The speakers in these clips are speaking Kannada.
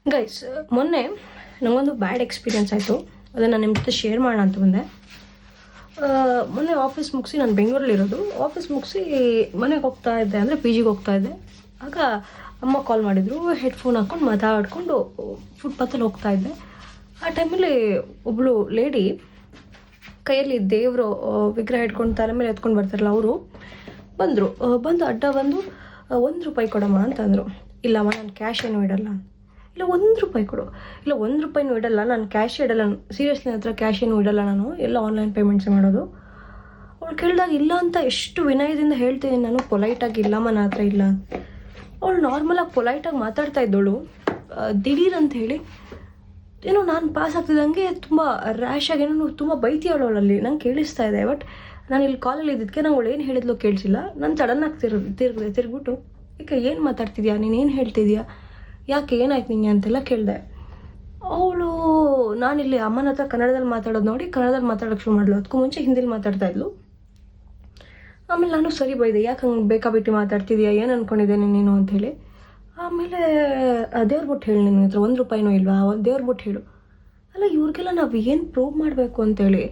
ಗೈಸ್, ಮೊನ್ನೆ ನನಗೊಂದು ಬ್ಯಾಡ್ ಎಕ್ಸ್ಪೀರಿಯನ್ಸ್ ಆಯಿತು. ಅದನ್ನು ನಿಮ್ಮ ಜೊತೆ ಶೇರ್ ಮಾಡೋಣ ಅಂತ ಬಂದೆ. ಮೊನ್ನೆ ಆಫೀಸ್ ಮುಗಿಸಿ, ನಾನು ಬೆಂಗಳೂರಲ್ಲಿರೋದು, ಆಫೀಸ್ ಮುಗಿಸಿ ಮನೆಗೆ ಹೋಗ್ತಾ ಇದ್ದೆ, ಅಂದರೆ ಪಿ ಜಿಗೆ ಹೋಗ್ತಾ ಇದ್ದೆ. ಆಗ ಅಮ್ಮ ಕಾಲ್ ಮಾಡಿದರು. ಹೆಡ್ಫೋನ್ ಹಾಕ್ಕೊಂಡು ಮಾತಾಡ್ಕೊಂಡು ಫುಟ್ಪಾತಲ್ಲಿ ಹೋಗ್ತಾ ಇದ್ದೆ. ಆ ಟೈಮಲ್ಲಿ ಒಬ್ಬಳು ಲೇಡಿ ಕೈಯಲ್ಲಿ ದೇವರು ವಿಗ್ರಹ ಇಟ್ಕೊಂಡು ತಲೆ ಮೇಲೆ ಎತ್ಕೊಂಡು ಬರ್ತಾರಲ್ಲ, ಅವರು ಬಂದು ಅಡ್ಡ ಬಂದು ₹1 ಕೊಡಮ್ಮ ಅಂತಂದರು. ಇಲ್ಲಮ್ಮ, ನಾನು ಕ್ಯಾಶ್ ಏನು ಇಡಲ್ಲ. ಇಲ್ಲ, ₹1 ಕೊಡು. ಇಲ್ಲ, ₹1 ಇಡಲ್ಲ, ನಾನು ಕ್ಯಾಶ್ ಇಡಲ್ಲ. ಸೀರಿಯಸ್ಲಿ, ನನ್ನ ಹತ್ರ ಕ್ಯಾಶ್ ಏನು ಇಡಲ್ಲ, ನಾನು ಎಲ್ಲ ಆನ್ಲೈನ್ ಪೇಮೆಂಟ್ಸೇ ಮಾಡೋದು. ಅವಳು ಕೇಳಿದಾಗ ಇಲ್ಲ ಅಂತ ಎಷ್ಟು ವಿನಯದಿಂದ ಹೇಳ್ತೀನಿ ನಾನು, ಪೊಲೈಟಾಗಿ. ಇಲ್ಲಮ್ಮ, ನನ್ನ ಹತ್ರ ಇಲ್ಲ. ಅವಳು ನಾರ್ಮಲಾಗಿ ಪೊಲೈಟಾಗಿ ಮಾತಾಡ್ತಾ ಇದ್ದವಳು, ದಿಢೀರ್ ಅಂತ ಹೇಳಿ ಏನೋ ನಾನು ಪಾಸ್ ಆಗ್ತಿದ್ದಂಗೆ ತುಂಬ ರ್ಯಾಶಾಗಿ ಏನೋ ತುಂಬ ಬೈತಿಯವಳು ಅವಳಲ್ಲಿ. ನಂಗೆ ಕೇಳಿಸ್ತಾ ಇದೆ. ಬಟ್ ನಾನು ಇಲ್ಲಿ ಕಾಲಲ್ಲಿ ಇದ್ದಿದ್ದಕ್ಕೆ ನಂಗೆ ಅವಳು ಏನು ಹೇಳಿದ್ಲು ಕೇಳಿಸಿಲ್ಲ. ನಾನು ಸಡನ್ನಾಗಿ ತಿರ್ಗ್ಬಿಟ್ಟು, ಯಾಕೆ ಏನು ಮಾತಾಡ್ತಿದ್ಯಾ, ನೀನೇನು ಹೇಳ್ತಿದ್ಯಾ, ಯಾಕೆ ಏನಾಯ್ತು ನಿಂಗೆ ಅಂತೆಲ್ಲ ಕೇಳಿದೆ. ಅವಳು ನಾನಿಲ್ಲಿ ಅಮ್ಮನ ಹತ್ರ ಕನ್ನಡದಲ್ಲಿ ಮಾತಾಡೋದು ನೋಡಿ ಕನ್ನಡದಲ್ಲಿ ಮಾತಾಡೋಕ್ಕೆ ಶುರು ಮಾಡಲು. ಅದಕ್ಕೂ ಮುಂಚೆ ಹಿಂದಿಲಿ ಮಾತಾಡ್ತಾ ಇದ್ಲು. ಆಮೇಲೆ ನಾನು ಸರಿ ಬೈದೆ, ಯಾಕೆ ಹಂಗೆ ಬೇಕಾಬಿಟ್ಟು ಮಾತಾಡ್ತಿದ್ಯಾ, ಏನು ಅಂದ್ಕೊಂಡಿದ್ದೇನೆ ನೀನು ಅಂಥೇಳಿ. ಆಮೇಲೆ ದೇವ್ರ ಬಿಟ್ಟು ಹೇಳಿ, ನಿನ್ನ ಹತ್ರ ₹1 ಇಲ್ವಾ, ದೇವ್ರ ಬಿಟ್ಟು ಹೇಳು. ಅಲ್ಲ, ಇವ್ರಿಗೆಲ್ಲ ನಾವು ಏನು ಪ್ರೂವ್ ಮಾಡಬೇಕು ಅಂತೇಳಿ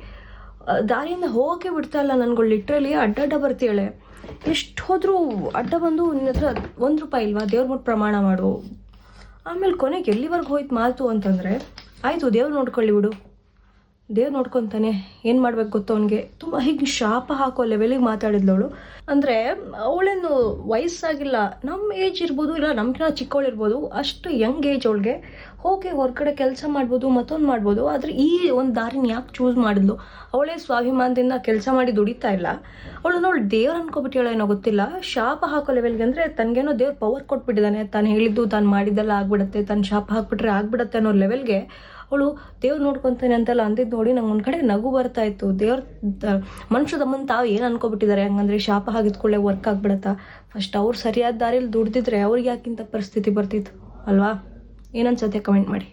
ದಾರಿಯಿಂದ ಹೋಗೋಕ್ಕೆ ಬಿಡ್ತಾ ಇಲ್ಲ ನನಗಳು. ಲಿಟ್ರಲಿ ಅಡ್ಡ ಬರ್ತೀಳೆ. ಎಷ್ಟು ಹೋದರೂ ಅಡ್ಡ ಬಂದು, ನಿನ್ನ ಹತ್ರ ₹1 ಇಲ್ವಾ, ದೇವ್ರ ಬಿಟ್ಟು ಪ್ರಮಾಣ ಮಾಡು. ಆಮೇಲೆ ಕೊನೆಗೆ ಎಲ್ಲಿವರೆಗೂ ಹೋಯ್ತು ಮಾತು ಅಂತಂದರೆ, ಆಯಿತು ದೇವ್ರು ನೋಡ್ಕೊಳ್ಳಿ ಬಿಡು, ದೇವ್ರು ನೋಡ್ಕೊತಾನೆ, ಏನು ಮಾಡ್ಬೇಕು ಗೊತ್ತು ಅವನಿಗೆ. ತುಂಬ ಹೀಗೆ ಶಾಪ ಹಾಕೋ ಲೆವೆಲಿಗೆ ಮಾತಾಡಿದ್ಲವಳು. ಅಂದರೆ ಅವಳೇನು ವಯಸ್ಸಾಗಿಲ್ಲ, ನಮ್ಮ ಏಜ್ ಇರ್ಬೋದು, ಇಲ್ಲ ನಮ್ಗಿನ ಚಿಕ್ಕವಳಿರ್ಬೋದು, ಅಷ್ಟು ಯಂಗ್ ಏಜ್ ಅವಳಿಗೆ. ಹೋಗಿ ಹೊರಗಡೆ ಕೆಲಸ ಮಾಡ್ಬೋದು, ಮತ್ತೊಂದು ಮಾಡ್ಬೋದು. ಆದರೆ ಈ ಒಂದು ದಾರಿನ ಯಾಕೆ ಚೂಸ್ ಮಾಡಿದ್ಲು? ಅವಳೇ ಸ್ವಾಭಿಮಾನದಿಂದ ಕೆಲಸ ಮಾಡಿ ದುಡಿತಾ ಇಲ್ಲ. ಅವಳು ದೇವ್ರು ಅನ್ಕೊಬಿಟ್ಟಿಲ್ಲ ಏನೋ ಗೊತ್ತಿಲ್ಲ. ಶಾಪ ಹಾಕೋ ಲೆವೆಲ್ಗೆ, ಅಂದರೆ ತನಗೇನೋ ದೇವ್ರು ಪವರ್ ಕೊಟ್ಬಿಟ್ಟಿದ್ದಾನೆ, ತಾನು ಹೇಳಿದ್ದು ತಾನು ಮಾಡಿದ್ದೆಲ್ಲ ಆಗ್ಬಿಡುತ್ತೆ, ತಾನು ಶಾಪ ಹಾಕ್ಬಿಟ್ರೆ ಆಗ್ಬಿಡುತ್ತೆ ಅನ್ನೋ ಲೆವೆಲ್ಗೆ ಅವಳು ದೇವ್ರು ನೋಡ್ಕೊತಾನೆ ಅಂತೆಲ್ಲ ಅಂದಿದ್ದು ನೋಡಿ ನಂಗೆ ಒಂದು ಕಡೆ ನಗು ಬರ್ತಾ ಇತ್ತು. ಮನುಷ್ಯ ತಮ್ಮನ್ನು ತಾವು ಏನು ಅನ್ಕೊಬಿಟ್ಟಿದ್ದಾರೆ. ಹಂಗಂದ್ರೆ ಶಾಪ ಹಾಕಿದ್ಕೊಳ್ಳೆ ವರ್ಕ್ ಆಗ್ಬಿಡತ್ತಾ? ಫಸ್ಟ್ ಅವ್ರು ಸರಿಯಾದ ದಾರಿಯಲ್ಲಿ ದುಡ್ದಿದ್ರೆ ಅವ್ರಿಗೆ ಯಾಕಿಂತ ಪರಿಸ್ಥಿತಿ ಬರ್ತಿತ್ತು ಅಲ್ವಾ? ಏನನ್ಸುತ್ತೆ ಕಮೆಂಟ್ ಮಾಡಿ.